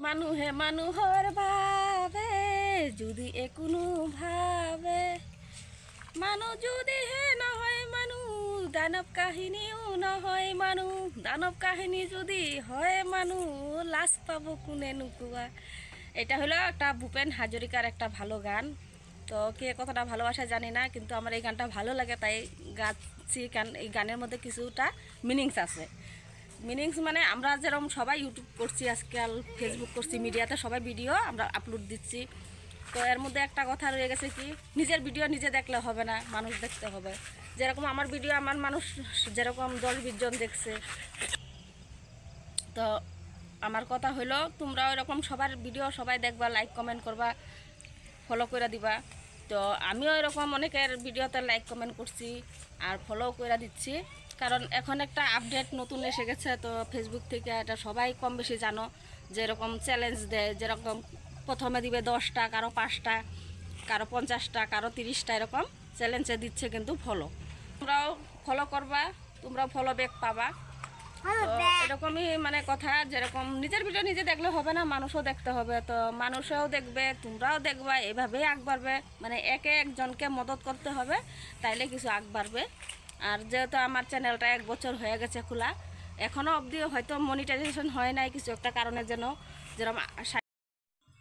মানুহে মানুহৰ ভাবে যদি একোনো ভাবে মানুহ যদিহে নহয় মানুহ দানৱ কাহিনীও নহয় মানুহ দানৱ কাহিনী যদি হয় মানুহ লাজ পাব কোনে নুকুয়া। এটা হলো একটা ভূপেন হাজরিকার একটা ভালো গান। তো কে কতটা ভালোবাসা জানি না, কিন্তু আমার এই গানটা ভালো লাগে তাই গাচ্ছি। কারণ এই গানের মধ্যে কিছুটা মিনিংস আছে। মিনিংস মানে আমরা যেরকম সবাই ইউটিউব করছি, আজকাল ফেসবুক করছি, মিডিয়াতে সবাই ভিডিও আমরা আপলোড দিচ্ছি। তো এর মধ্যে একটা কথা রয়ে গেছে কি, নিজের ভিডিও নিজে দেখলে হবে না, মানুষ দেখতে হবে। যেরকম আমার ভিডিও আমার মানুষ যেরকম 10-20 জন দেখছে, তো আমার কথা হলো তোমরাও এরকম সবার ভিডিও সবাই দেখবা, লাইক কমেন্ট করবা, ফলো করে দিবা। তো আমিও এরকম অনেকের ভিডিওতে লাইক কমেন্ট করছি আর ফলো করে দিচ্ছি, কারণ এখন একটা আপডেট নতুন এসে গেছে। তো ফেসবুক থেকে এটা সবাই কম বেশি জানো, যেরকম চ্যালেঞ্জ দেয়, যেরকম প্রথমে দিবে 10টা, কারো 5টা, কারো 50টা, কারো 30টা, এরকম চ্যালেঞ্জে দিচ্ছে কিন্তু ফলো। তোমরাও ফলো করবা, তোমরাও ফলো ব্যাক পাবা। তো এরকমই মানে কথা, যেরকম নিজের ভিডিও নিজে দেখলে হবে না, মানুষও দেখতে হবে। তো মানুষও দেখবে, তোমরাও দেখবা, এভাবেই আগ বাড়বে। মানে একে একজনকে মদত করতে হবে, তাইলে কিছু আগ বাড়বে। আর যেহেতু আমার চ্যানেলটা 1 বছর হয়ে গেছে খোলা, এখনও অবধি হয়তো মনিটাইজেশন হয় নাই কিছু একটা কারণে, যেরকম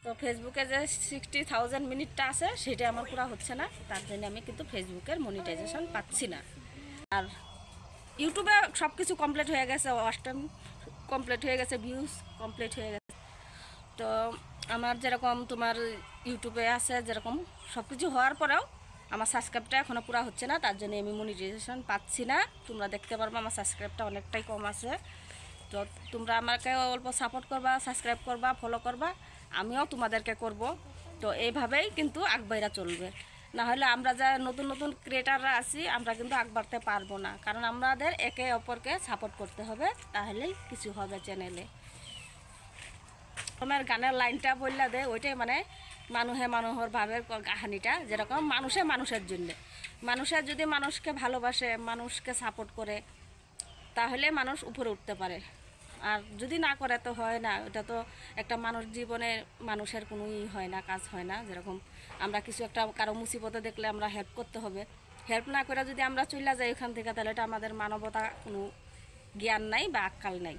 তো ফেসবুকে যে 60,000 মিনিটটা আছে সেটা আমার পুরা হচ্ছে না, তার জন্য আমি কিন্তু ফেসবুকের মনিটাইজেশন পাচ্ছি না। আর ইউটিউবে সব কিছু কমপ্লিট হয়ে গেছে, ওয়াচ টাইম কমপ্লিট হয়ে গেছে, ভিউজ কমপ্লিট হয়ে গেছে। তো আমার যেরকম তোমার ইউটিউবে আছে যেরকম সব কিছু হওয়ার পরেও আমার সাবস্ক্রাইবটা এখনও পুরো হচ্ছে না, তার জন্য আমি মনিটাইজেশন পাচ্ছি না। তোমরা দেখতে পারবো আমার সাবস্ক্রাইবটা অনেকটাই কম আছে। তো তোমরা আমাকে অল্প সাপোর্ট করবা, সাবস্ক্রাইব করবা, ফলো করবা, আমিও তোমাদেরকে করব। তো এইভাবেই কিন্তু আগবাইরা চলবে। না হলে আমরা যা নতুন নতুন ক্রিয়েটাররা আছি, আমরা কিন্তু আগ বাড়তে পারবো না, কারণ আমাদের একে অপরকে সাপোর্ট করতে হবে, তাহলেই কিছু হবে চ্যানেলে। আমার গানের লাইনটা বললা দে, ওইটাই মানে মানুহে মানুহর ভাবের কাহিনীটা, যেরকম মানুষে মানুষের জন্য, মানুষের যদি মানুষকে ভালোবাসে, মানুষকে সাপোর্ট করে, তাহলে মানুষ উপরে উঠতে পারে। আর যদি না করে তো হয় না। এটা তো একটা মানুষ জীবনে মানুষের কোনোই হয় না, কাজ হয় না। যেরকম আমরা কিছু একটা কারো মুসিবতে দেখলে আমরা হেল্প করতে হবে, হেল্প না করে যদি আমরা চলে যাই ওখান থেকে, তাহলে এটা আমাদের মানবতা কোনো জ্ঞান নাই বা আক্কাল নাই।